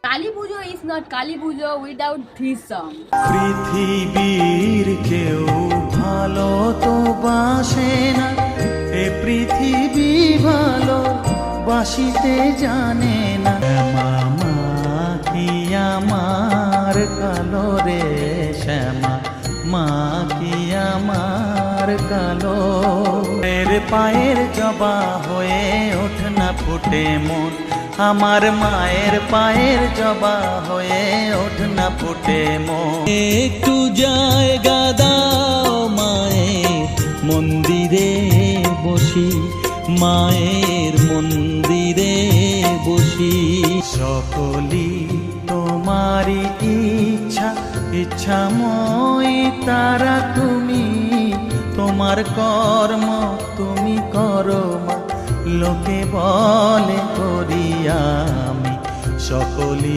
Kali Pujo is not Kali Pujo without this song. পৃথিবীর কেউ ভালো তো বাসে না, এ পৃথিবী ভালো বাসিতে জানে না। মামা কি আমার কালো রে শ্যামা, মা কি আমার কালো। পায়ের জবা হয়ে ওঠ না ফুটে মন, আমার মায়ের পায়ের জবা হয়ে ওঠ না ফুটে মন। একটু জায়গা দাও মায়ের মন্দিরে বসি, মায়ের মন্দিরে বসি। সকলি তোমারই ইচ্ছা, ইচ্ছাময় তারা তুমি, তোমার কর্ম তুমি করো মা, লোকে বলে করি আমি সকলি।